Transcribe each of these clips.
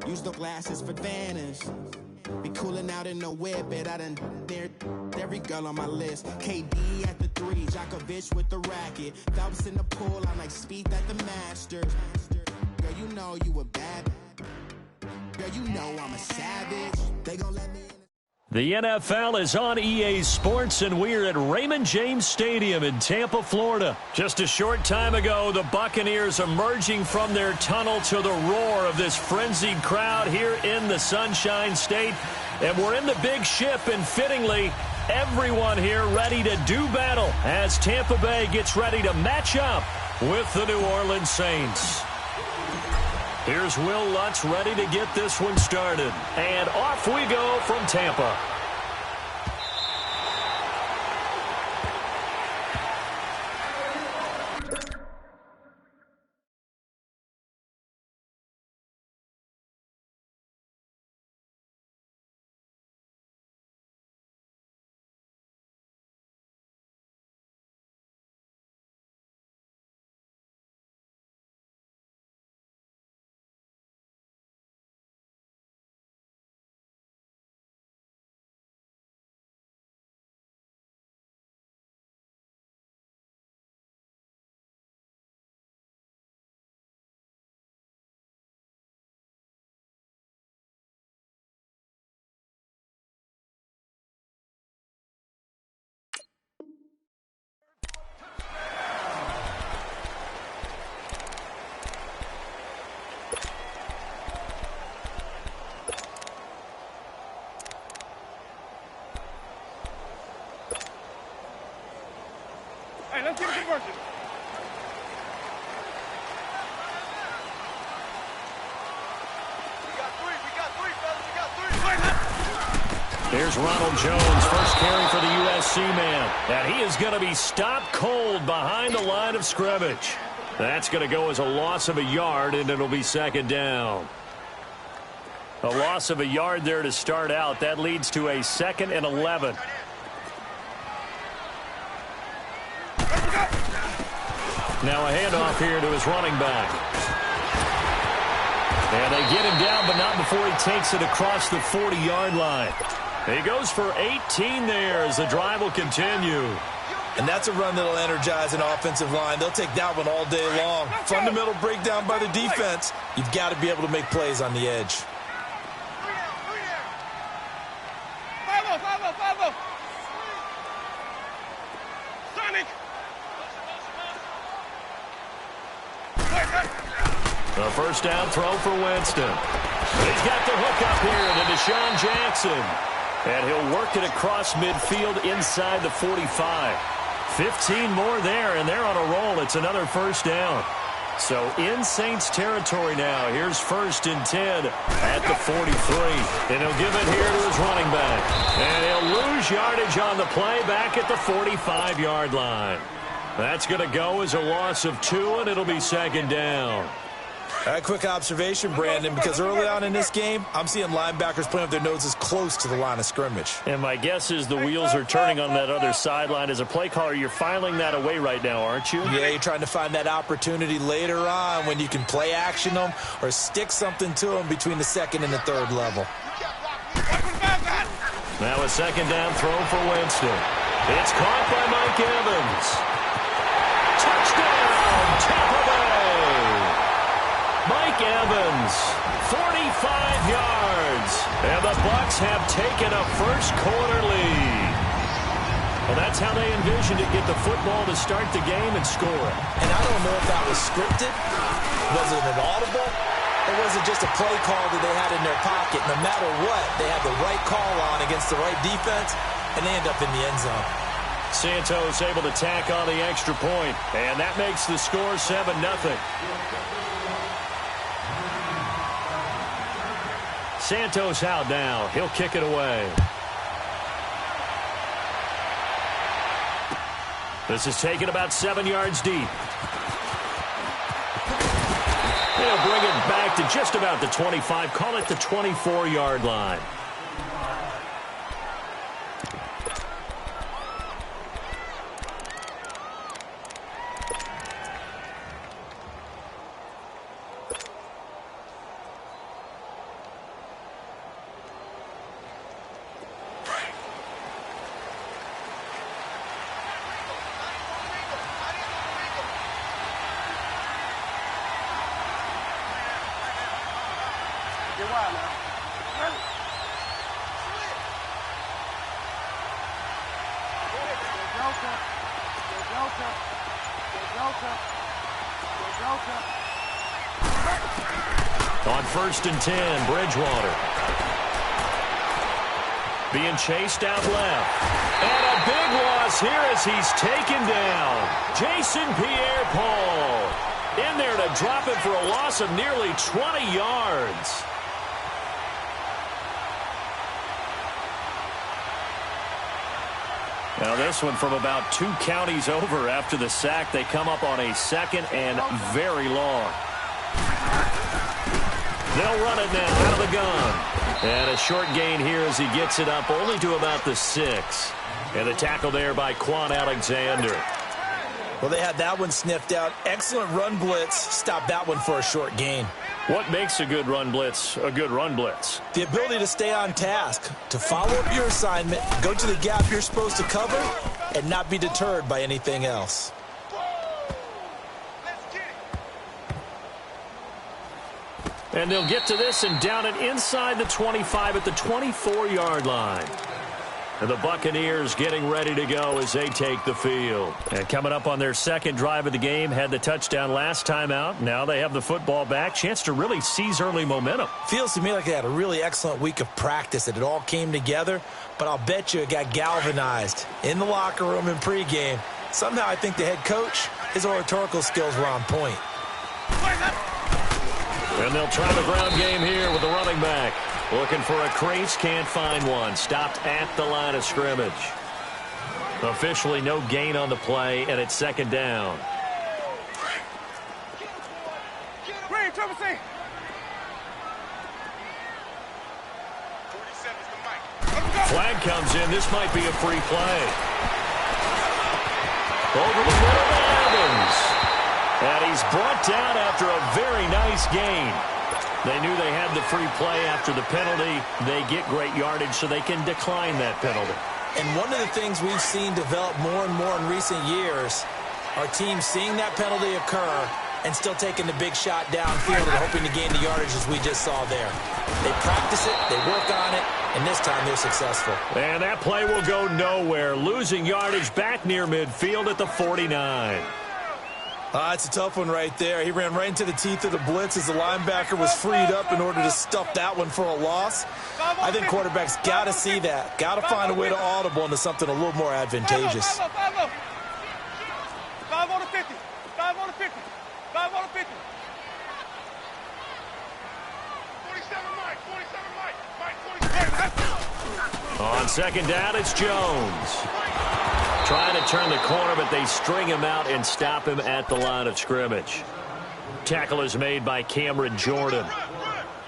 Use the glasses for Vanish. Be cooling out in the whip, but I done dared every girl on my list. KD at the 3, Djokovic with the racket. Phelps in the pool, I'm like Speed at the Masters. Girl, you know you a bad. Girl, you know I'm a savage. They gon' let me in. The NFL is on EA Sports, and we're at Raymond James Stadium in Tampa, Florida. Just a short time ago, the Buccaneers emerging from their tunnel to the roar of this frenzied crowd here in the Sunshine State. And we're in the big ship, and fittingly, everyone here ready to do battle as Tampa Bay gets ready to match up with the New Orleans Saints. Here's Will Lutz ready to get this one started. And off we go from Tampa. Hey, let's get a conversion. We got three, fellas. We got three. Here's Ronald Jones, first carry for the USC man. And he is going to be stopped cold behind the line of scrimmage. That's going to go as a loss of a yard, and it'll be second down. A loss of a yard there to start out. That leads to a 2nd and 11. Now a handoff here to his running back. And they get him down, but not before he takes it across the 40-yard line. He goes for 18 there as the drive will continue. And that's a run that'll energize an offensive line. They'll take that one all day long. Fundamental breakdown by the defense. You've got to be able to make plays on the edge. A first down throw for Winston. He's got the hook up here to Deshaun Jackson. And he'll work it across midfield inside the 45. 15 more there, and they're on a roll. It's another first down. So in Saints territory now. Here's 1st and 10 at the 43. And he'll give it here to his running back. And he'll lose yardage on the play back at the 45-yard line. That's going to go as a loss of 2, and it'll be second down. A quick observation, Brandon, because early on in this game, I'm seeing linebackers playing with their noses close to the line of scrimmage. And my guess is the wheels are turning on that other sideline. As a play caller, you're filing that away right now, aren't you? Yeah, you're trying to find that opportunity later on when you can play action them or stick something to them between the 2nd and the 3rd level. Now a second down throw for Winston. It's caught by Mike Evans. Touchdown, Tampa Bay! Mike Evans, 45 yards. And the Bucs have taken a first-quarter lead. Well, that's how they envisioned it, get the football to start the game and score it. And I don't know if that was scripted. Was it an audible? Or was it just a play call that they had in their pocket? No matter what, they had the right call on against the right defense, and they end up in the end zone. Santos able to tack on the extra point, and that makes the score 7-0. Santos out now. He'll kick it away. This is taken about 7 yards deep. They'll bring it back to just about the 25. Call it the 24-yard line. Get wild now. On 1st and 10, Bridgewater. Being chased out left. And a big loss here as he's taken down. Jason Pierre-Paul in there to drop it for a loss of nearly 20 yards. Now this one from about 2 counties over after the sack. They come up on a 2nd and very long. They'll run it now out of the gun. And a short gain here as he gets it up only to about the 6. And the tackle there by Quan Alexander. Well, they had that one sniffed out. Excellent run blitz. Stopped that one for a short gain. What makes a good run blitz a good run blitz? The ability to stay on task, to follow up your assignment, go to the gap you're supposed to cover, and not be deterred by anything else. And they'll get to this and down it inside the 25 at the 24-yard line. And the Buccaneers getting ready to go as they take the field. And coming up on their 2nd drive of the game, had the touchdown last time out. Now they have the football back. Chance to really seize early momentum. Feels to me like they had a really excellent week of practice, that it all came together. But I'll bet you it got galvanized in the locker room in pregame. Somehow I think the head coach, his oratorical skills were on point. And they'll try the ground game here with the running back. Looking for a crease, can't find one. Stopped at the line of scrimmage. Officially no gain on the play, and it's 2nd down. Green, Trevor C. Flag comes in. This might be a free play. Over the middle to Evans. And he's brought down after a very nice gain. They knew they had the free play after the penalty. They get great yardage, so they can decline that penalty. And one of the things we've seen develop more and more in recent years are teams seeing that penalty occur and still taking the big shot downfield and hoping to gain the yardage as we just saw there. They practice it, they work on it, and this time they're successful. And that play will go nowhere. Losing yardage back near midfield at the 49. It's a tough one right there. He ran right into the teeth of the blitz as the linebacker was freed up in order to stuff that one for a loss. I think quarterbacks got to see that. Got to find a way to audible into something a little more advantageous. 5 on the 50. 5 on the 50. 5 on the 50. 47 Mike. 47 Mike. Mike 47. On 2nd down, it's Jones. Trying to turn the corner, but they string him out and stop him at the line of scrimmage. Tackle is made by Cameron Jordan.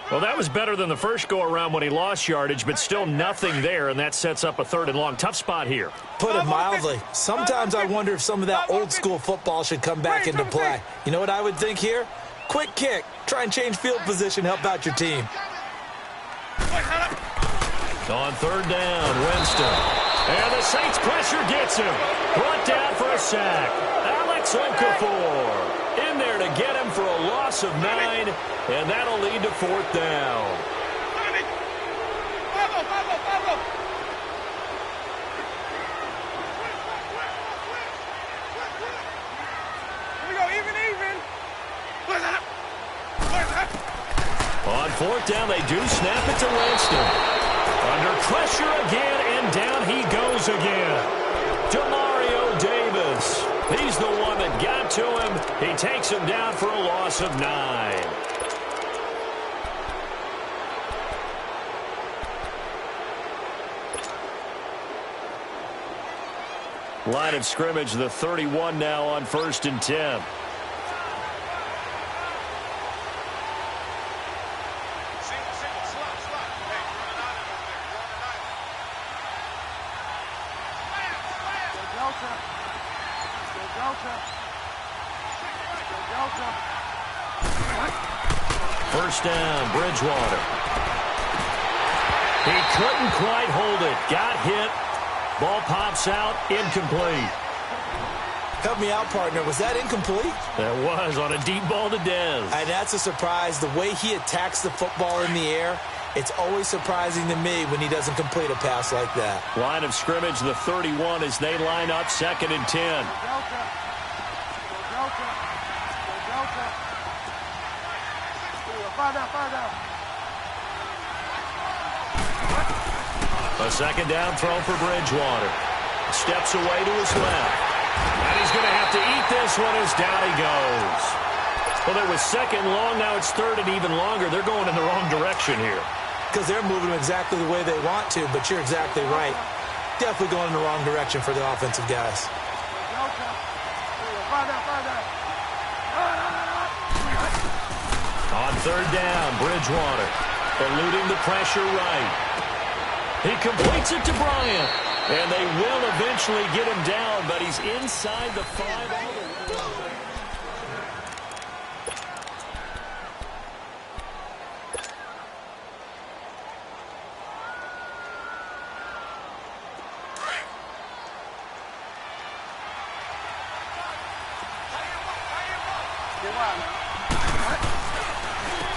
Well, that was better than the first go-around when he lost yardage, but still nothing there, and that sets up a 3rd and long. Tough spot here. Put it mildly. Sometimes I wonder if some of that old-school football should come back into play. You know what I would think here? Quick kick. Try and change field position, help out your team. On 3rd down, Winston. And the Saints pressure gets him. Brought down for a sack. Alex Okafor in there to get him for a loss of 9, and that'll lead to 4th down. Here we go, even. On 4th down, they do snap it to Winston. Under pressure again, and down he goes again. Demario Davis. He's the one that got to him. He takes him down for a loss of 9. Line of scrimmage, the 31 now on 1st and 10. First down, Bridgewater. He couldn't quite hold it. Got hit. Ball pops out, incomplete. Help me out, partner. Was that incomplete? That was on a deep ball to Dez. And that's a surprise. The way he attacks the football in the air, it's always surprising to me when he doesn't complete a pass like that. Line of scrimmage, the 31, as they line up 2nd and 10. A 2nd down throw for Bridgewater. Steps away to his left. And he's going to have to eat this one as down he goes. Well, it was 2nd long. Now it's 3rd and even longer. They're going in the wrong direction here. Because they're moving exactly the way they want to, but you're exactly right. Definitely going in the wrong direction for the offensive guys. On 3rd down, Bridgewater eluding the pressure right. He completes it to Bryant. And they will eventually get him down, but he's inside the 5 all the way.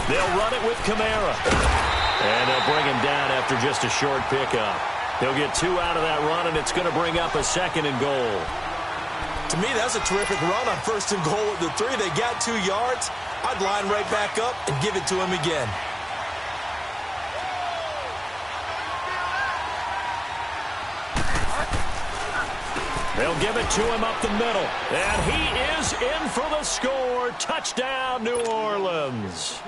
They'll run it with Kamara. And they'll bring him down after just a short pickup. They'll get 2 out of that run, and it's going to bring up a 2nd and goal. To me, that's a terrific run on 1st and goal at the 3. They got 2 yards. I'd line right back up and give it to him again. They'll give it to him up the middle. And he is in for the score. Touchdown, New Orleans.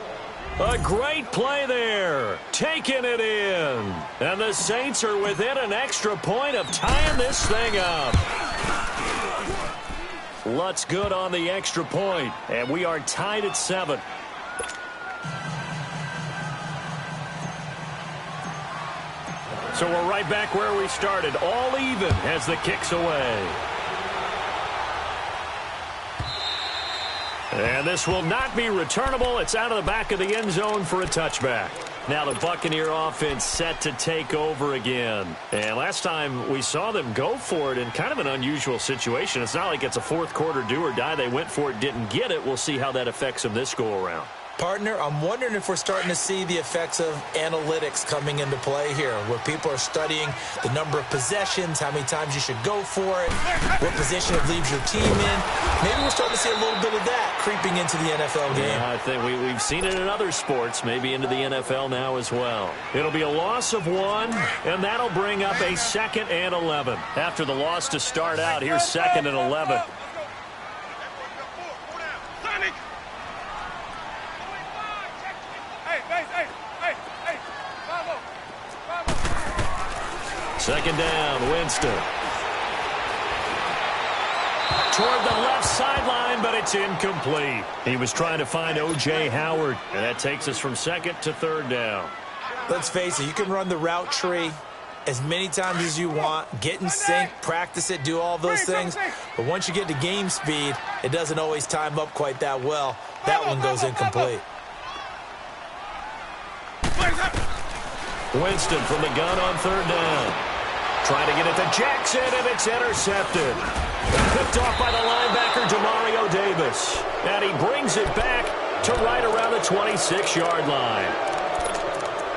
A great play there, taking it in. And the Saints are within an extra point of tying this thing up. Lutz good on the extra point, and we are tied at 7. So we're right back where we started, all even as the kick's away. And this will not be returnable. It's out of the back of the end zone for a touchback. Now the Buccaneer offense set to take over again. And last time we saw them go for it in kind of an unusual situation. It's not like it's a 4th quarter do or die. They went for it, didn't get it. We'll see how that affects them this go-around. Partner, I'm wondering if we're starting to see the effects of analytics coming into play here, where people are studying the number of possessions, how many times you should go for it, what position it leaves your team in. Maybe we're starting to see a little bit of that creeping into the NFL game. Yeah, I think we've seen it in other sports, maybe into the NFL now as well. It'll be a loss of 1, and that'll bring up a 2nd and 11. After the loss to start out, here's 2nd and 11. Second down, Winston. Toward the left sideline, but it's incomplete. He was trying to find O.J. Howard, and that takes us from 2nd to 3rd down. Let's face it, you can run the route tree as many times as you want, get in sync, practice it, do all those things. But once you get to game speed, it doesn't always time up quite that well. That one goes incomplete. Winston from the gun on 3rd down. Trying to get it to Jackson, and it's intercepted. Picked off by the linebacker, Demario Davis. And he brings it back to right around the 26-yard line.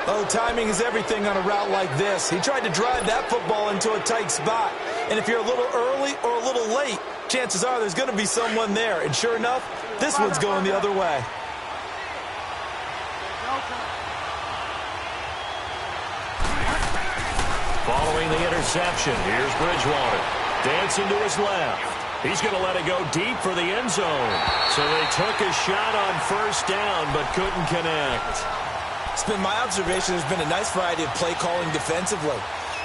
Oh, timing is everything on a route like this. He tried to drive that football into a tight spot. And if you're a little early or a little late, chances are there's going to be someone there. And sure enough, this one's going the other way. Following the interception, here's Bridgewater. Dancing to his left. He's going to let it go deep for the end zone. So they took a shot on 1st down, but couldn't connect. It's been my observation there's been a nice variety of play calling defensively.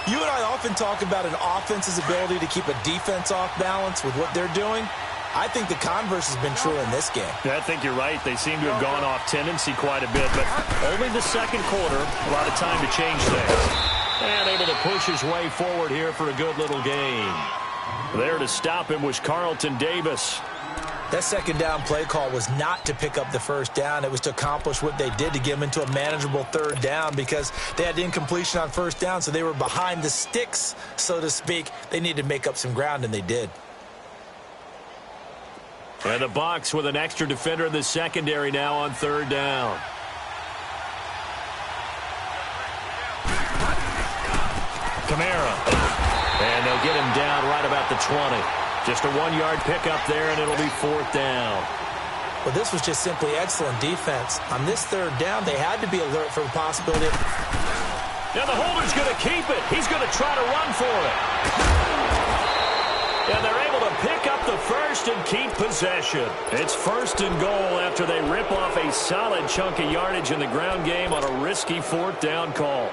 You and I often talk about an offense's ability to keep a defense off balance with what they're doing. I think the converse has been true in this game. Yeah, I think you're right. They seem to have gone off tendency quite a bit, but only the 2nd quarter, a lot of time to change things. And able to push his way forward here for a good little gain. There to stop him was Carlton Davis. That 2nd down play call was not to pick up the 1st down. It was to accomplish what they did to get him into a manageable 3rd down because they had incompletion on 1st down, so they were behind the sticks, so to speak. They needed to make up some ground, and they did. And the Bucs with an extra defender in the secondary now on third down. Kamara. And they'll get him down right about the 20. Just a 1-yard pickup there, and it'll be fourth down. Well, this was just simply excellent defense. On this third down, they had to be alert for the possibility. Now the holder's going to keep it. He's going to try to run for it. And they're able to pick up the first and keep possession. It's first and goal after they rip off a solid chunk of yardage in the ground game on a risky fourth down call.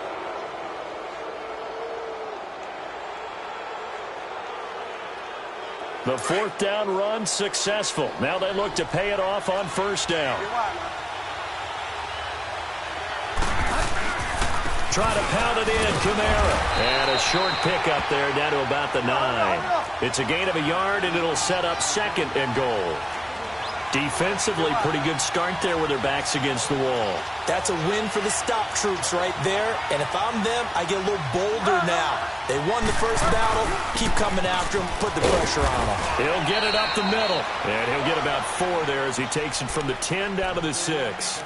The fourth down run successful. Now they look to pay it off on first down. Try to pound it in, Kamara. And a short pickup there down to about the 9. It's a gain of a yard, and it'll set up second and goal. Defensively, pretty good start there with their backs against the wall. That's a win for the stop troops right there. And if I'm them, I get a little bolder now. They won the first battle. Keep coming after them. Put the pressure on them. He'll get it up the middle. And he'll get about 4 there as he takes it from the 10 down to the 6.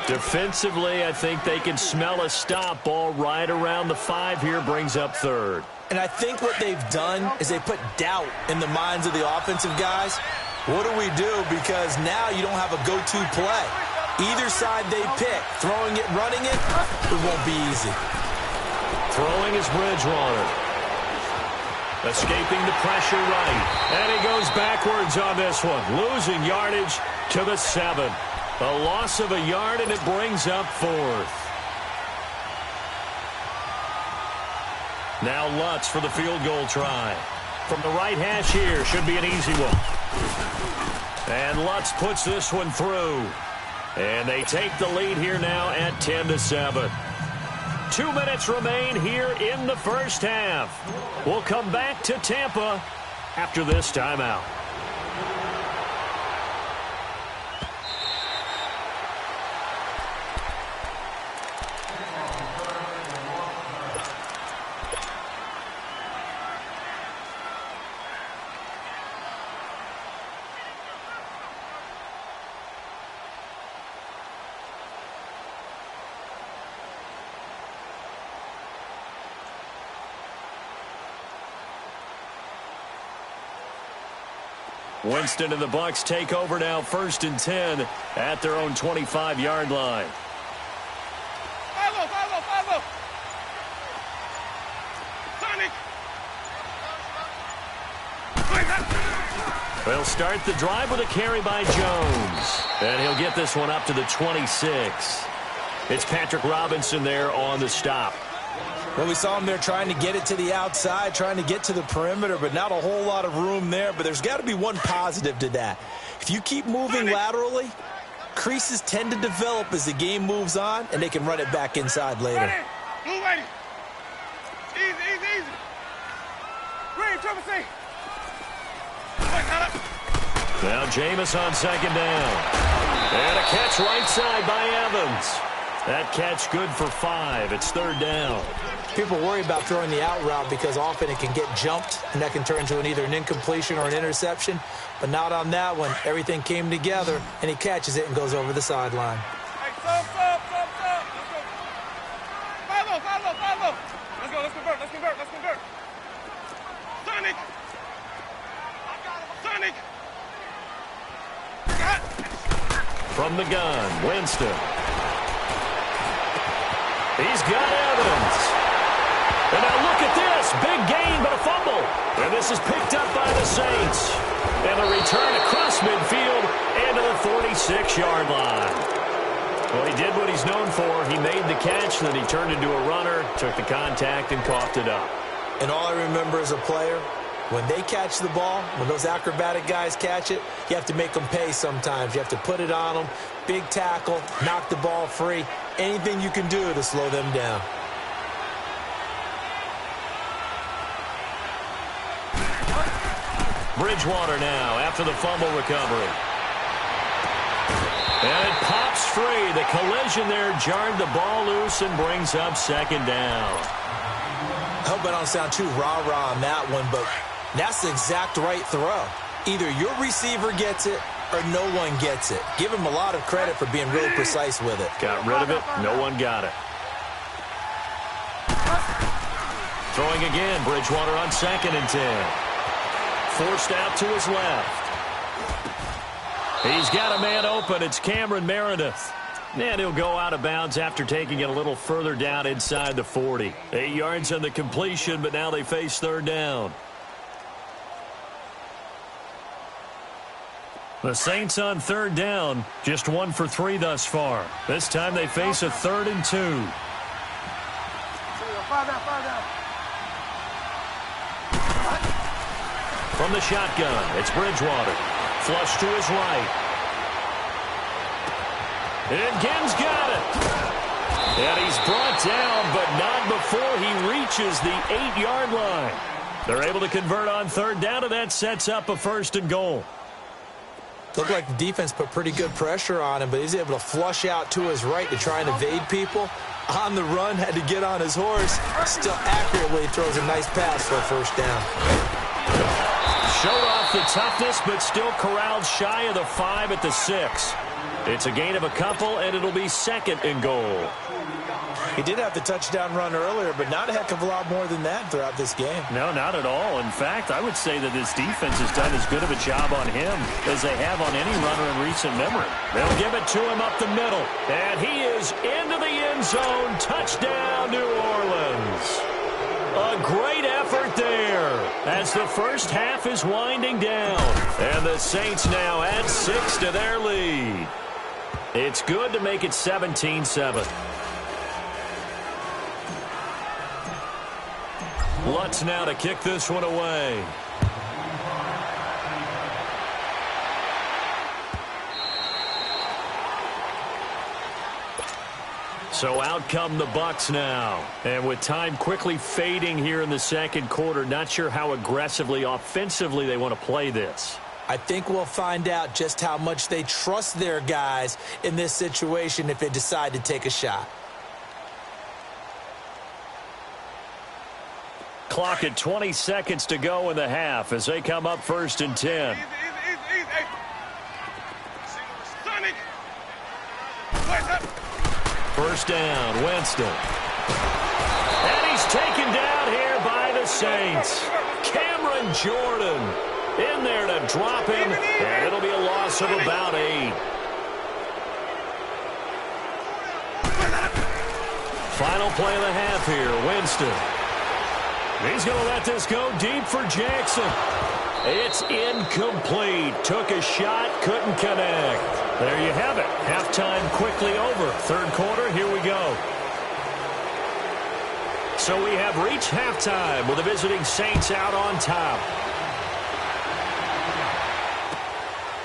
Defensively, I think they can smell a stop. Ball right around the 5 here, brings up third. And I think what they've done is they put doubt in the minds of the offensive guys. What do we do? Because now you don't have a go-to play. Either side they pick, throwing it, running it, it won't be easy. Throwing is Bridgewater. Escaping the pressure right. And he goes backwards on this one. Losing yardage to the 7. A loss of a yard, and it brings up fourth. Now Lutz for the field goal try. From the right hash here, should be an easy one. And Lutz puts this one through. And they take the lead here now at 10-7. 2 minutes remain here in the first half. We'll come back to Tampa after this timeout. Winston and the Bucs take over now, 1st and 10 at their own 25-yard line. Follow. Sonic. They'll start the drive with a carry by Jones. And he'll get this one up to the 26. It's Patrick Robinson there on the stop. Well, we saw him there trying to get it to the outside, trying to get to the perimeter, but not a whole lot of room there. But there's got to be one positive to that. If you keep moving laterally, creases tend to develop as the game moves on, and they can run it back inside later. Move ready. Easy. Green, triple C. Now Jameis on second down. And a catch right side by Evans. That catch good for 5. It's third down. People worry about throwing the out route because often it can get jumped, and that can turn into either an incompletion or an interception. But not on that one. Everything came together, and he catches it and goes over the sideline. Hey, stop. Let's go. Follow. Let's convert. Sonic. From the gun, Winston. He's got Evans. And now look at this. Big gain, but a fumble. And this is picked up by the Saints. And a return across midfield and to the 46-yard line. Well, he did what he's known for. He made the catch, then he turned into a runner, took the contact, and coughed it up. And all I remember as a player, when they catch the ball, when those acrobatic guys catch it, you have to make them pay sometimes. You have to put it on them. Big tackle, knock the ball free. Anything you can do to slow them down. Bridgewater now after the fumble recovery. And it pops free. The collision there jarred the ball loose and brings up second down. I hope I don't sound too rah-rah on that one, but that's the exact right throw. Either your receiver gets it or no one gets it. Give him a lot of credit for being really precise with it. Got rid of it. No one got it. Throwing again. Bridgewater on 2nd and 10. Forced out to his left. He's got a man open. It's Cameron Meredith. And he'll go out of bounds after taking it a little further down inside the 40. 8 yards on the completion, but now they face 3rd down. The Saints on 3rd down, just 1 for 3 thus far. This time they face a 3rd and 2. From the shotgun, it's Bridgewater. Flush to his right. And Ginn's got it. And he's brought down, but not before he reaches the 8-yard line. They're able to convert on 3rd down, and that sets up a 1st and goal. Looked like the defense put pretty good pressure on him, but he's able to flush out to his right to try and evade people. On the run, had to get on his horse. Still accurately throws a nice pass for a 1st down. Showed off the toughness, but still corralled shy of the 5 at the 6. It's a gain of a couple, and it'll be 2nd and goal. He did have the touchdown run earlier, but not a heck of a lot more than that throughout this game. No, not at all. In fact, I would say that this defense has done as good of a job on him as they have on any runner in recent memory. They'll give it to him up the middle, and he is into the end zone. Touchdown, New Orleans. A great effort there as the first half is winding down. And the Saints now add 6 to their lead. It's good to make it 17-7. Lutz now to kick this one away. So out come the Bucs now. And with time quickly fading here in the 2nd quarter, not sure how aggressively, offensively they want to play this. I think we'll find out just how much they trust their guys in this situation if they decide to take a shot. Clock at 20 seconds to go in the half as they come up 1st and 10. First down, Winston. And he's taken down here by the Saints. Cameron Jordan in there to drop him, and it'll be a loss of about 8. Final play of the half here, Winston. He's going to let this go deep for Jackson. It's incomplete. Took a shot, couldn't connect. There you have it. Halftime quickly over. 3rd quarter, here we go. So we have reached halftime with the visiting Saints out on top.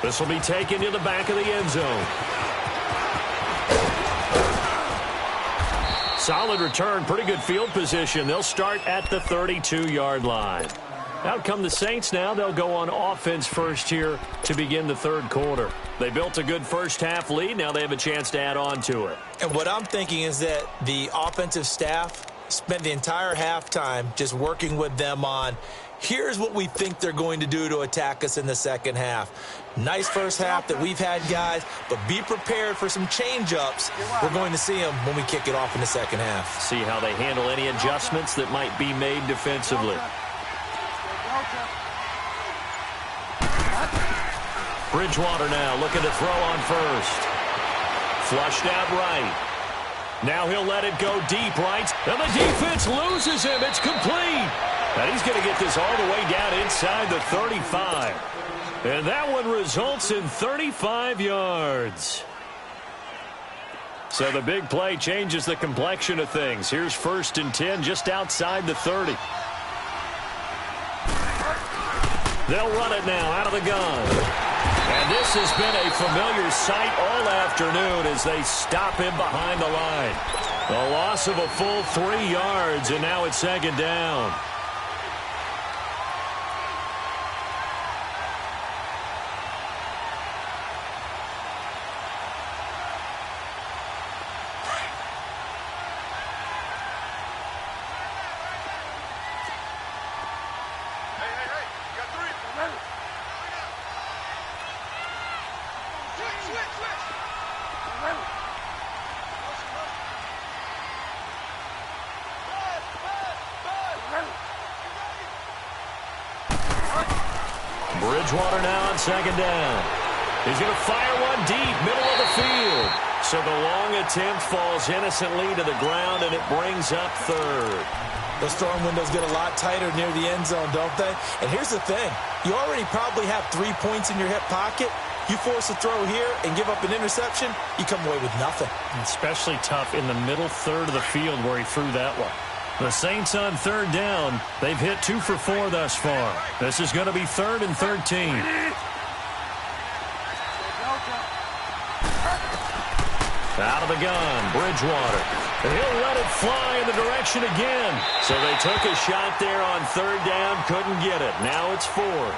This will be taken to the back of the end zone. Solid return, pretty good field position. They'll start at the 32-yard line. Out come the Saints now. They'll go on offense first here to begin the 3rd quarter. They built a good first half lead. Now they have a chance to add on to it. And what I'm thinking is that the offensive staff spent the entire halftime just working with them on, here's what we think they're going to do to attack us in the 2nd half. Nice first half that we've had, guys, but be prepared for some change-ups. We're going to see them when we kick it off in the 2nd half. See how they handle any adjustments that might be made defensively. Bridgewater now looking to throw on first. Flushed out right. Now he'll let it go deep right. And the defense loses him. It's complete. And he's going to get this all the way down inside the 35. And that one results in 35 yards. So the big play changes the complexion of things. Here's 1st and 10 just outside the 30. They'll run it now out of the gun. And this has been a familiar sight all afternoon as they stop him behind the line. A loss of a full 3 yards, and now it's 2nd down. Bridgewater now on second down. He's going to fire one deep, middle of the field. So the long attempt falls innocently to the ground, and it brings up third. Those throwing windows get a lot tighter near the end zone, don't they? And here's the thing. You already probably have 3 points in your hip pocket. You force a throw here and give up an interception, you come away with nothing. Especially tough in the middle third of the field where he threw that one. The Saints on third down. They've hit 2 for 4 thus far. This is going to be 3rd and 13. Out of the gun, Bridgewater. He'll let it fly in the direction again. So they took a shot there on third down, couldn't get it. Now it's 4th.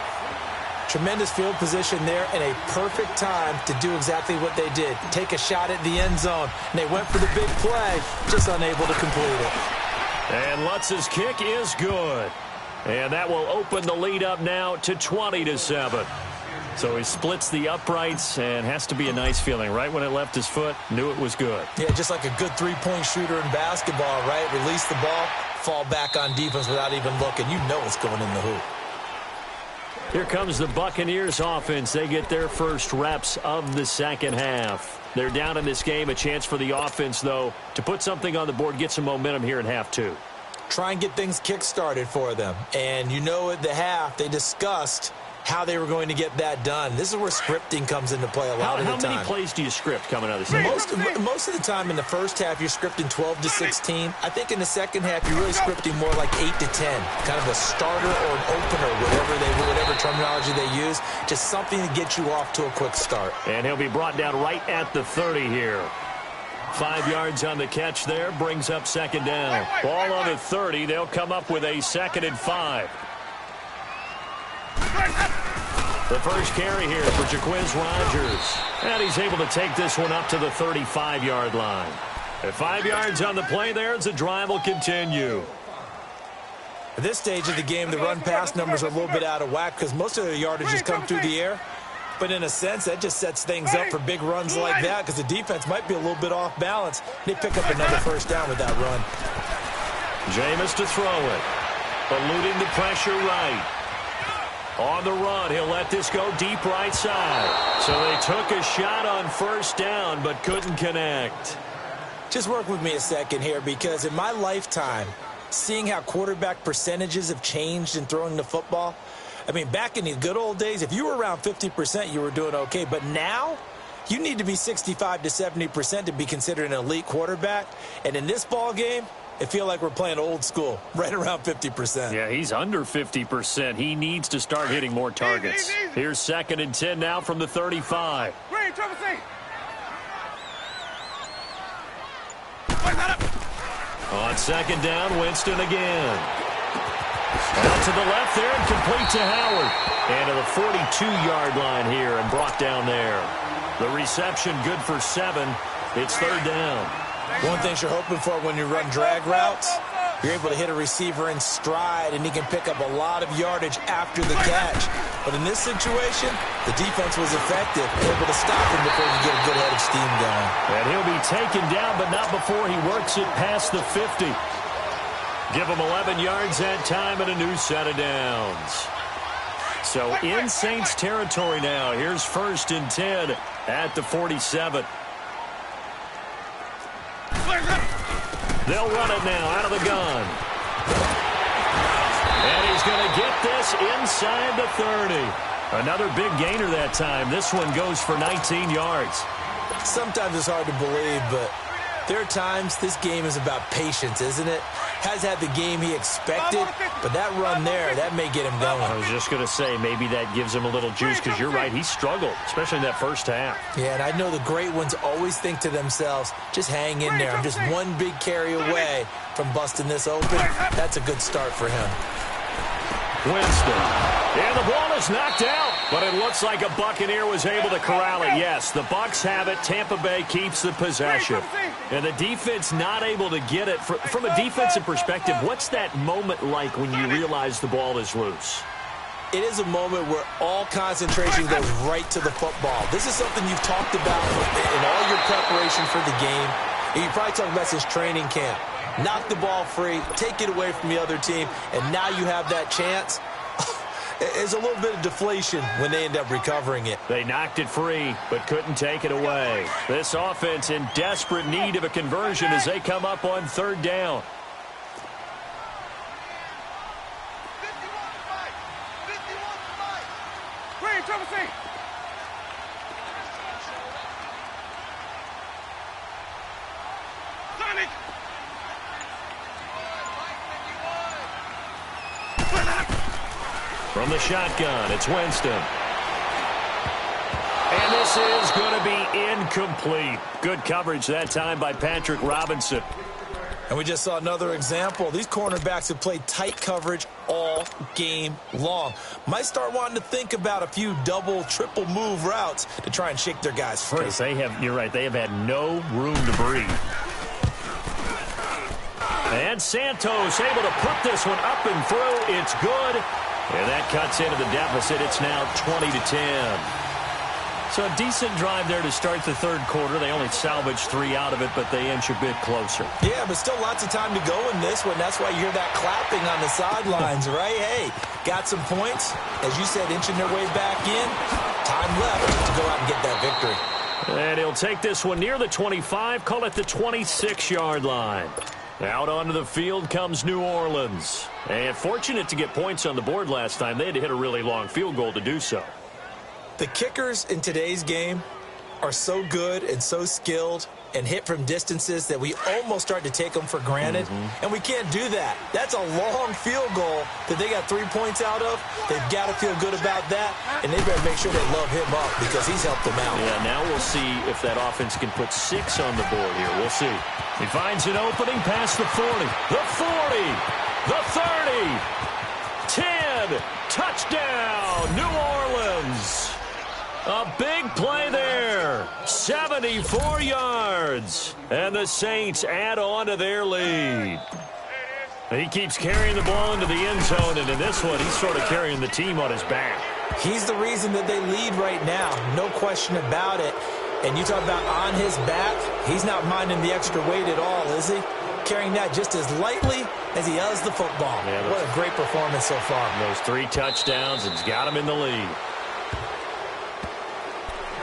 Tremendous field position there and a perfect time to do exactly what they did. Take a shot at the end zone. And they went for the big play, just unable to complete it. And Lutz's kick is good. And that will open the lead up now to 20-7. So he splits the uprights and has to be a nice feeling. Right when it left his foot, knew it was good. Yeah, just like a good three-point shooter in basketball, right? Release the ball, fall back on defense without even looking. You know it's going in the hoop. Here comes the Buccaneers offense. They get their first reps of the second half. They're down in this game. A chance for the offense, though, to put something on the board, get some momentum here in half 2. Try and get things kick-started for them. And you know at the half, they discussed how they were going to get that done. This is where scripting comes into play a lot of the time. How many plays do you script coming out of the second? Most of the time in the first half, you're scripting 12 to 16. I think in the second half, you're really scripting more like 8 to 10. Kind of a starter or an opener, whatever terminology they use. Just something to get you off to a quick start. And he'll be brought down right at the 30 here. 5 yards on the catch there, brings up second down. Ball on the 30. They'll come up with a 2nd and 5. The first carry here for Jaquiz Rogers. And he's able to take this one up to the 35-yard line. At 5 yards on the play there, the drive will continue. At this stage of the game, the run-pass numbers are a little bit out of whack because most of the yardage has come through the air. But in a sense, that just sets things up for big runs like that because the defense might be a little bit off balance. They pick up another first down with that run. Jameis to throw it. Eluding the pressure right. On the run, he'll let this go deep right side. So they took a shot on first down but couldn't connect. Just work with me a second here because in my lifetime, seeing how quarterback percentages have changed in throwing the football, I mean, back in the good old days, if you were around 50%, you were doing okay. But now, you need to be 65 to 70% to be considered an elite quarterback. And in this ball game, I feel like we're playing old school, right around 50%. Yeah, he's under 50%. He needs to start hitting more targets. Here's 2nd and 10 now from the 35. On second down, Winston again. Out to the left there and complete to Howard. And to the 42-yard line here and brought down there. The reception good for 7. It's 3rd down. One thing you're hoping for when you run drag routes, you're able to hit a receiver in stride, and he can pick up a lot of yardage after the catch. But in this situation, the defense was effective, able to stop him before he get a good head of steam going. And he'll be taken down, but not before he works it past the 50. Give him 11 yards that time and a new set of downs. So in Saints territory now. Here's 1st and 10 at the 47. They'll run it now out of the gun. And he's going to get this inside the 30. Another big gainer that time. This one goes for 19 yards. Sometimes it's hard to believe, but there are times this game is about patience, isn't it? Has had the game he expected, but that run there, that may get him going. I was just going to say, maybe that gives him a little juice, because you're right, he struggled, especially in that first half. Yeah, and I know the great ones always think to themselves, just hang in there. I'm just one big carry away from busting this open. That's a good start for him. Winston. And the ball is knocked out, but it looks like a Buccaneer was able to corral it. Yes, the Bucs have it. Tampa Bay keeps the possession. And the defense not able to get it. From a defensive perspective, what's that moment like when you realize the ball is loose? It is a moment where all concentration goes right to the football. This is something you've talked about in all your preparation for the game. And you probably talked about since training camp. Knock the ball free, take it away from the other team, and now you have that chance. There's a little bit of deflation when they end up recovering it. They knocked it free, but couldn't take it away. This offense in desperate need of a conversion as they come up on third down. 51-5. Green, trouble C. Sonic. From the shotgun, it's Winston. And this is going to be incomplete. Good coverage that time by Patrick Robinson. And we just saw another example. These cornerbacks have played tight coverage all game long. Might start wanting to think about a few double, triple move routes to try and shake their guys free. Because you're right, they have had no room to breathe. And Santos able to put this one up and through. It's good. And that cuts into the deficit. It's now 20-10. So a decent drive there to start the third quarter. They only salvaged 3 out of it, but they inch a bit closer. Yeah, but still lots of time to go in this one. That's why you hear that clapping on the sidelines, right? Hey, got some points. As you said, inching their way back in. Time left to go out and get that victory. And he'll take this one near the 25, call it the 26-yard line. Out onto the field comes New Orleans. And fortunate to get points on the board last time. They had to hit a really long field goal to do so. The kickers in today's game are so good and so skilled and hit from distances that we almost start to take them for granted. And we can't do that. That's a long field goal that they got 3 points out of. They've got to feel good about that, and they better make sure they love him up because he's helped them out. Yeah, now we'll see if that offense can put 6 on the board here. We'll see. He finds an opening past the 40, the 40, the 30, 10, touchdown, New Orleans. A big play there, 74 yards, and the Saints add on to their lead. He keeps carrying the ball into the end zone, and in this one, he's sort of carrying the team on his back. He's the reason that they lead right now, no question about it. And you talk about on his back, he's not minding the extra weight at all, is he? Carrying that just as lightly as he does the football. Yeah, what a great performance so far. Those 3 touchdowns, it's got him in the lead.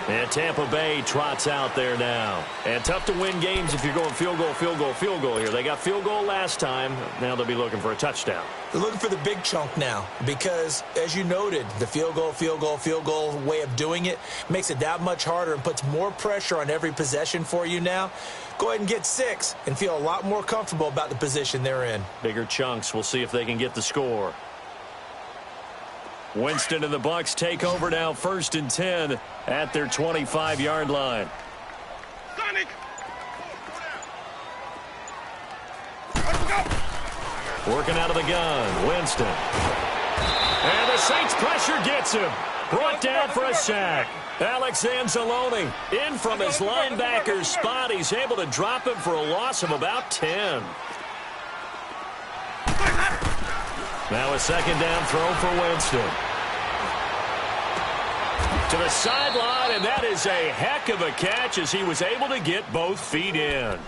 And Tampa Bay trots out there now. And tough to win games if you're going field goal, field goal, field goal here. They got field goal last time. Now they'll be looking for a touchdown. They're looking for the big chunk now because, as you noted, the field goal, field goal, field goal way of doing it makes it that much harder and puts more pressure on every possession for you now. Go ahead and get 6 and feel a lot more comfortable about the position they're in. Bigger chunks. We'll see if they can get the score. Winston and the Bucs take over now, 1st and 10 at their 25-yard line. Sonic. Working out of the gun, Winston. And the Saints pressure gets him. Brought down for a sack. Alex Anzalone in from his linebacker's spot. He's able to drop him for a loss of about 10. Now a 2nd down throw for Winston. To the sideline, and that is a heck of a catch as he was able to get both feet in.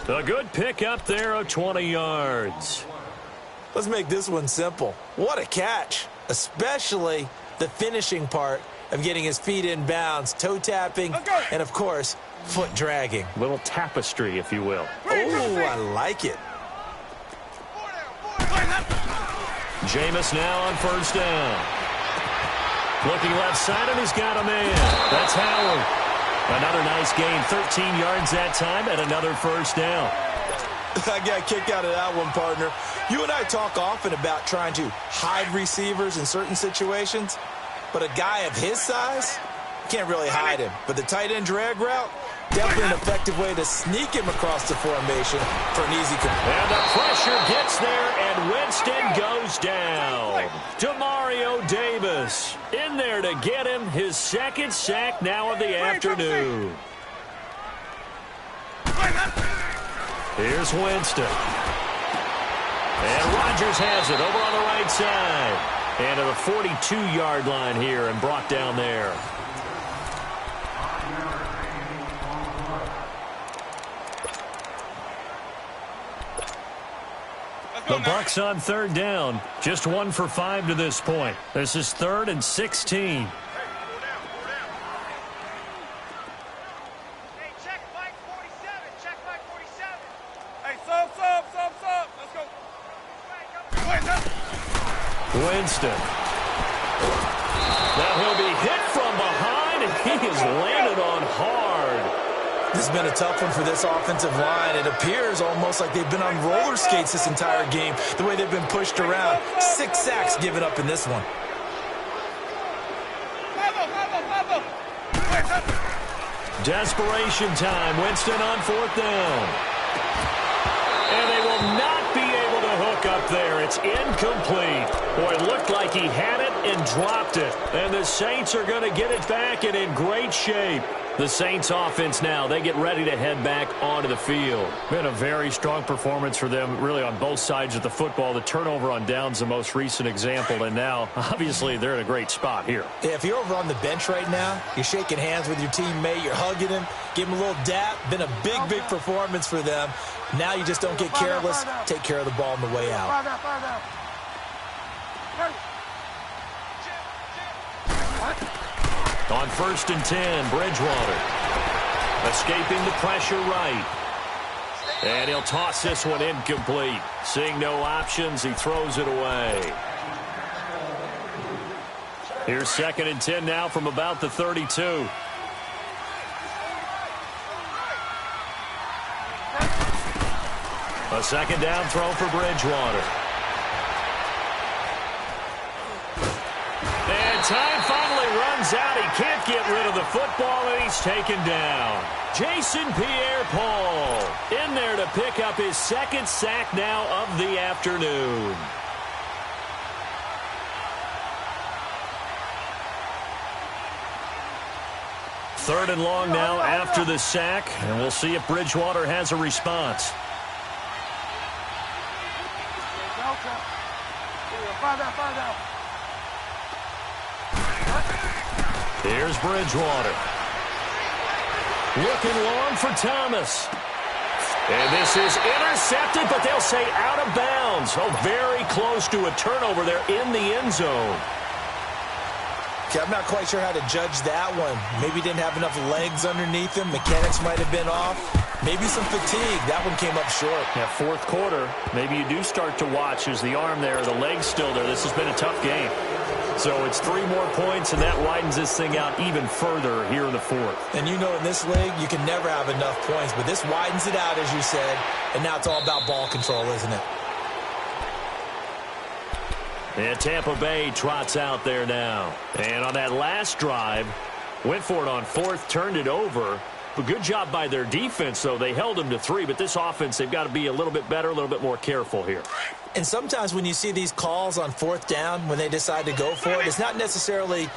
A good pickup there of 20 yards. Let's make this one simple. What a catch, especially the finishing part of getting his feet in bounds, toe tapping, and, of course, foot dragging. Little tapestry, if you will. Oh, I like it. Jameis now on 1st down. Looking left side, and he's got a man. That's Howard. Another nice gain, 13 yards that time, and another 1st down. I got kicked out of that one, partner. You and I talk often about trying to hide receivers in certain situations, but a guy of his size can't really hide him. But the tight end drag route, definitely an effective way to sneak him across the formation for an easy complete. And the pressure gets there, and Winston goes down. Demario Davis in there to get him his 2nd sack now of the afternoon. Here's Winston. And Rodgers has it over on the right side. And to the 42-yard line here and brought down there. The Bucs on third down. Just 1 for 5 to this point. This is 3rd and 16. Winston. Now he'll be hit from behind, and he is landed on hard. This has been a tough one for this offensive line. It appears almost like they've been on roller skates this entire game, the way they've been pushed around. 6 sacks given up in this one. Desperation time. Winston on 4th down. And they will not be able to hook up there. It's incomplete. Boy, it looked like he had it and dropped it. And the Saints are going to get it back and in great shape. The Saints offense now, they get ready to head back onto the field. Been a very strong performance for them, really on both sides of the football. The turnover on downs the most recent example, and now, obviously, they're in a great spot here. Yeah, if you're over on the bench right now, you're shaking hands with your teammate, you're hugging him, give him a little dap. Been a big, big performance for them. Now you just don't get careless. Take care of the ball on the way out. On 1st and 10, Bridgewater. Escaping the pressure right. And he'll toss this one incomplete. Seeing no options, he throws it away. Here's 2nd and 10 now from about the 32. A 2nd down throw for Bridgewater. And time finally runs out. He can't get rid of the football, and he's taken down. Jason Pierre-Paul in there to pick up his 2nd sack now of the afternoon. Third and long now after the sack, and we'll see if Bridgewater has a response. Here's Bridgewater. Looking long for Thomas. And this is intercepted, but they'll say out of bounds. Oh, very close to a turnover there in the end zone. Okay, I'm not quite sure how to judge that one. Maybe he didn't have enough legs underneath him. Mechanics might have been off. Maybe some fatigue. That one came up short. Yeah, 4th quarter. Maybe you do start to watch as the arm there, the leg's still there. This has been a tough game. So it's 3 more points, and that widens this thing out even further here in the 4th. And you know in this league, you can never have enough points, but this widens it out, as you said, and now it's all about ball control, isn't it? And Tampa Bay trots out there now. And on that last drive, went for it on 4th, turned it over. But good job by their defense, though. They held them to 3, but this offense, they've got to be a little bit better, a little bit more careful here. And sometimes when you see these calls on 4th down, when they decide to go for it, it's not necessarily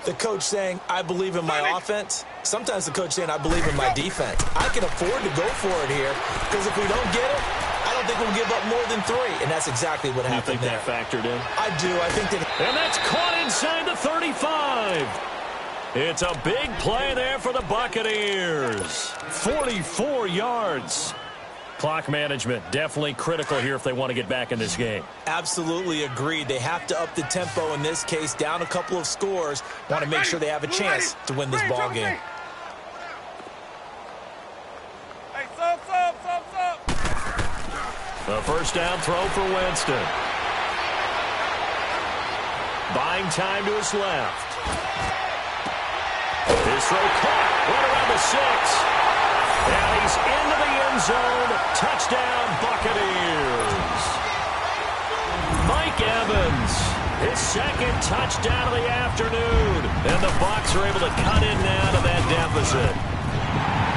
the coach saying, I believe in my offense. Sometimes the coach saying, I believe in my defense. I can afford to go for it here, because if we don't get it, I don't think we'll give up more than 3. And that's exactly what happened there. You think that factored in? I do. I think that. And that's caught inside the 35. It's a big play there for the Buccaneers. 44 yards. Clock management definitely critical here if they want to get back in this game. Absolutely agreed. They have to up the tempo in this case, down a couple of scores. Want to make sure they have a chance to win this ball game. Hey, sub. A 1st down throw for Winston. Buying time to his left. His throw caught right around the 6. And he's into the end zone. Touchdown, Buccaneers. Mike Evans, his 2nd touchdown of the afternoon. And the Bucs are able to cut in now to that deficit.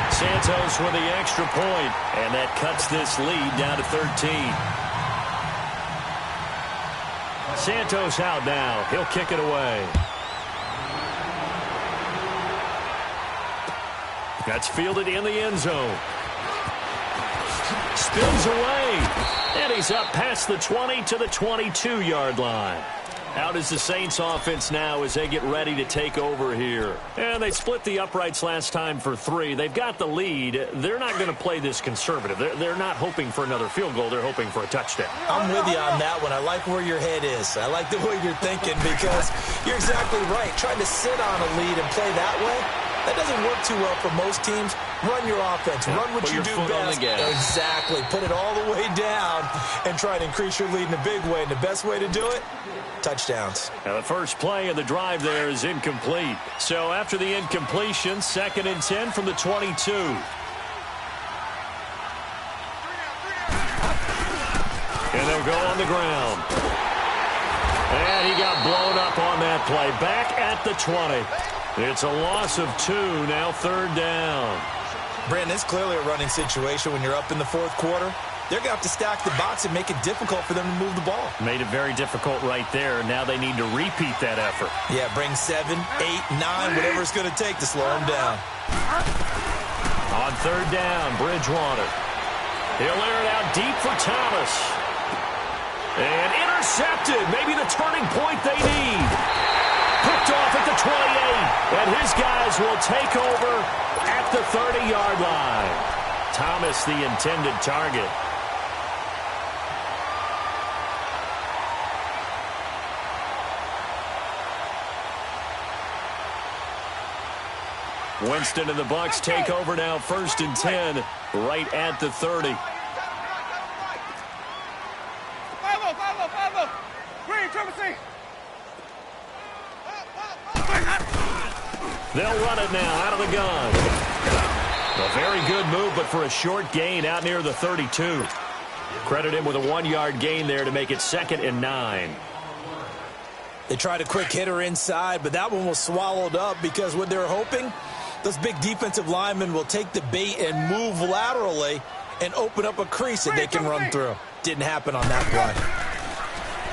Santos with the extra point, and that cuts this lead down to 13. Santos out now. He'll kick it away. That's fielded in the end zone. Spins away. And he's up past the 20 to the 22-yard line. Out is the Saints offense now as they get ready to take over here. And they split the uprights last time for 3. They've got the lead. They're not going to play this conservative. They're not hoping for another field goal. They're hoping for a touchdown. I'm with you on that one. I like where your head is. I like the way you're thinking because you're exactly right. Trying to sit on a lead and play that way, that doesn't work too well for most teams. Run your offense. Run what you do best. Exactly. Put it all the way down and try to increase your lead in a big way. And the best way to do it, touchdowns. Now the first play of the drive there is incomplete. So after the incompletion, 2nd and 10 from the 22. And they'll go on the ground. And he got blown up on that play. Back at the 20. It's a loss of 2, now 3rd down. Brandon, it's clearly a running situation when you're up in the 4th quarter. They're going to have to stack the box and make it difficult for them to move the ball. Made it very difficult right there. Now they need to repeat that effort. Yeah, bring 7, 8, 9, whatever it's going to take to slow them down. On 3rd down, Bridgewater. He'll air it out deep for Thomas. And intercepted. Maybe the turning point they need. Picked off at the 28. And his guys will take over at the 30-yard line. Thomas, the intended target. Winston and the Bucs take over now, 1st and 10, right at the 30. They'll run it now out of the gun. A very good move, but for a short gain out near the 32. Credit him with a 1-yard gain there to make it 2nd and 9. They tried a quick hitter inside, but that one was swallowed up because what they're hoping, those big defensive linemen will take the bait and move laterally and open up a crease that they can run through. Didn't happen on that play.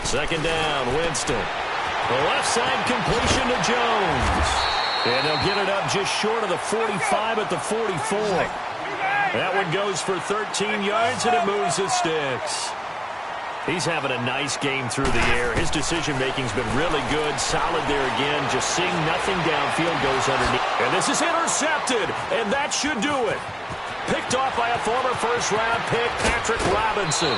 2nd down, Winston. The left side completion to Jones. And they'll get it up just short of the 45 at the 44. That one goes for 13 yards, and it moves the sticks. He's having a nice game through the air. His decision-making's been really good. Solid there again. Just seeing nothing downfield, goes underneath. And this is intercepted, and that should do it. Picked off by a former first-round pick, Patrick Robinson.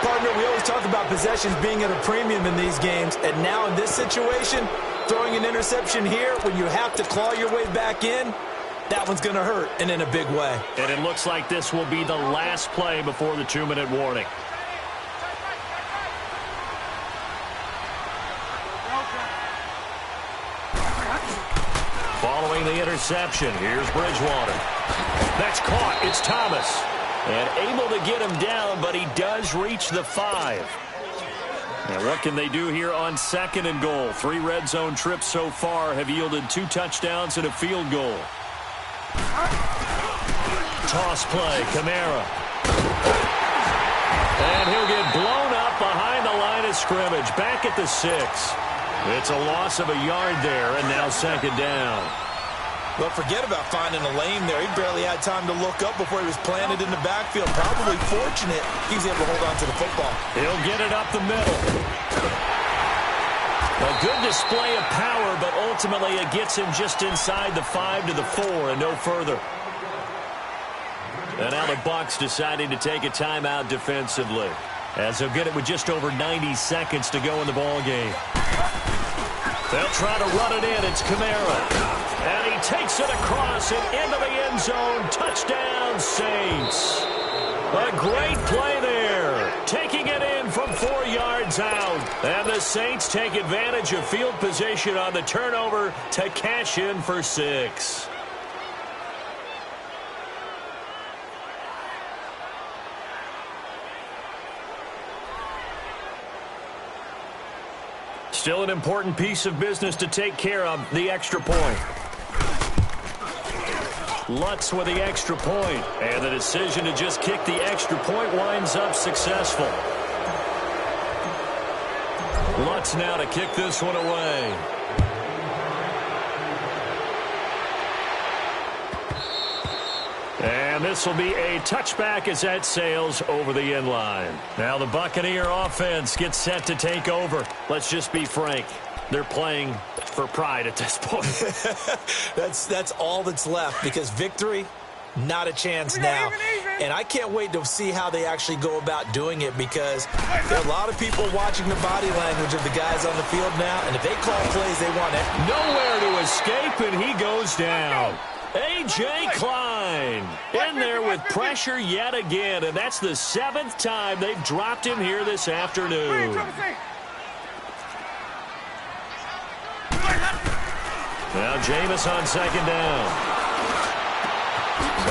Partner, we always talk about possessions being at a premium in these games, and now in this situation, throwing an interception here when you have to claw your way back in, that one's going to hurt, and in a big way. And it looks like this will be the last play before the 2-minute warning. Following the interception, here's Bridgewater. That's caught. It's Thomas. And able to get him down, but he does reach the 5. Now what can they do here on 2nd and goal? 3 red zone trips so far have yielded 2 touchdowns and a field goal. Toss play, Kamara. And he'll get blown up behind the line of scrimmage. Back at the 6. It's a loss of a yard there, and now 2nd down. But forget about finding a lane there. He barely had time to look up before he was planted in the backfield. Probably fortunate he was able to hold on to the football. He'll get it up the middle. A good display of power, but ultimately it gets him just inside the 5 to the 4 and no further. And now the Bucs deciding to take a timeout defensively, as they'll get it with just over 90 seconds to go in the ball game. They'll try to run it in. It's Kamara. And he takes it across and into the end zone. Touchdown, Saints. A great play there. Taking it in from 4 yards out. And the Saints take advantage of field position on the turnover to cash in for 6. Still an important piece of business to take care of, the extra point. Lutz with the extra point, and the decision to just kick the extra point winds up successful. Lutz now to kick this one away. And this will be a touchback as that sails over the end line. Now the Buccaneer offense gets set to take over. Let's just be frank. They're playing for pride at this point. That's all that's left, because victory, not a chance now. And I can't wait to see how they actually go about doing it, because there are a lot of people watching the body language of the guys on the field now, and if they call plays, they want it. Nowhere to escape, and he goes down. A.J. Klein in there with pressure yet again, and that's the 7th time they've dropped him here this afternoon. Now Jameis on second down.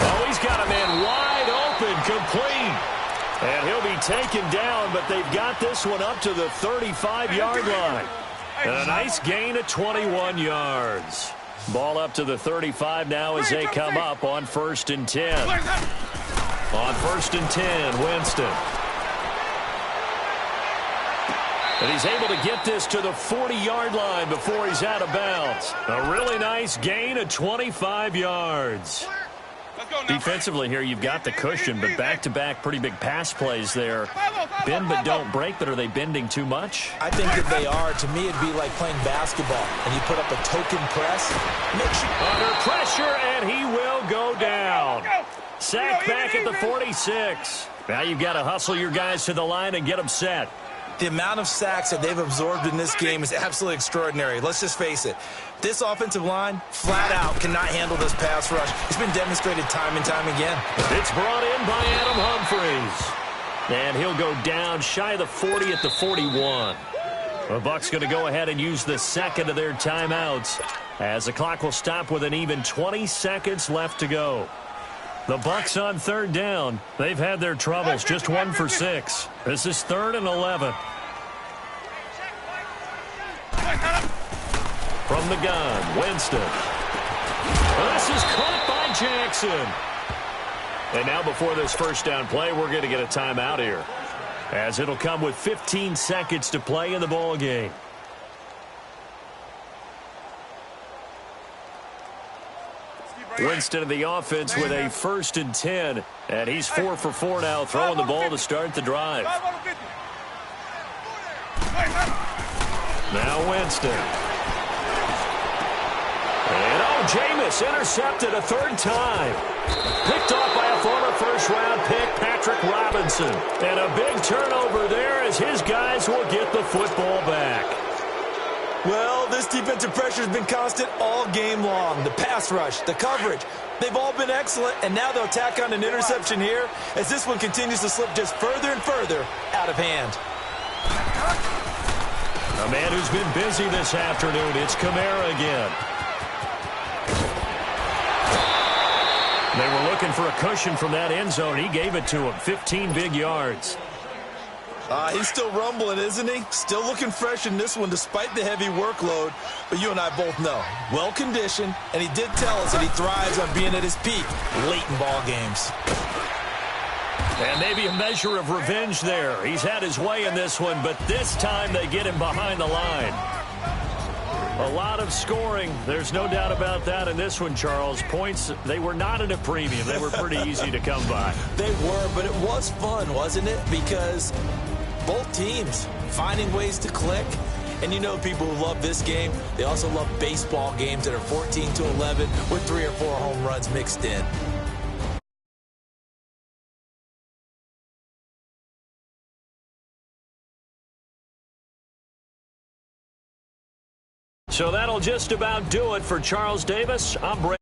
Oh, he's got a man wide open, complete. And he'll be taken down, but they've got this one up to the 35-yard line. And a nice gain of 21 yards. Ball up to the 35 now as they come up on 1st and 10. On 1st and 10, Winston. And he's able to get this to the 40-yard line before he's out of bounds. A really nice gain of 25 yards. Defensively here, you've got the cushion, but back-to-back pretty big pass plays there. Bend but don't break, but are they bending too much? I think that they are. To me, it'd be like playing basketball, and you put up a token press. Under pressure, and he will go down. Sacked back at the 46. Now you've got to hustle your guys to the line and get them set. The amount of sacks that they've absorbed in this game is absolutely extraordinary. Let's just face it. This offensive line, flat out, cannot handle this pass rush. It's been demonstrated time and time again. It's brought in by Adam Humphries. And he'll go down shy of the 40 at the 41. The Bucs going to go ahead and use the second of their timeouts, as the clock will stop with an even 20 seconds left to go. The Bucs on 3rd down. They've had their troubles, just 1 for 6. This is 3rd and 11. From the gun, Winston. This is caught by Jackson. And now before this first down play, we're going to get a timeout here, as it'll come with 15 seconds to play in the ball game. Winston of the offense with a 1st and 10. And he's 4 for 4 now, throwing the ball to start the drive. Now Winston. And Jameis intercepted a 3rd time. Picked off by a former first-round pick, Patrick Robinson. And a big turnover there as his guys will get the football back. Well, this defensive pressure has been constant all game long. The pass rush, the coverage, they've all been excellent, and now they'll tack on an interception here as this one continues to slip just further and further out of hand. A man who's been busy this afternoon, it's Kamara again. They were looking for a cushion from that end zone. He gave it to him, 15 big yards. He's still rumbling, isn't he? Still looking fresh in this one despite the heavy workload. But you and I both know, well-conditioned, and he did tell us that he thrives on being at his peak late in ball games. And maybe a measure of revenge there. He's had his way in this one, but this time they get him behind the line. A lot of scoring. There's no doubt about that in this one, Charles. Points, they were not at a premium. They were pretty easy to come by. They were, but it was fun, wasn't it? Because both teams finding ways to click. And you know people who love this game, they also love baseball games that are 14-11 with 3 or 4 home runs mixed in. So that'll just about do it for Charles Davis. I'm Brady.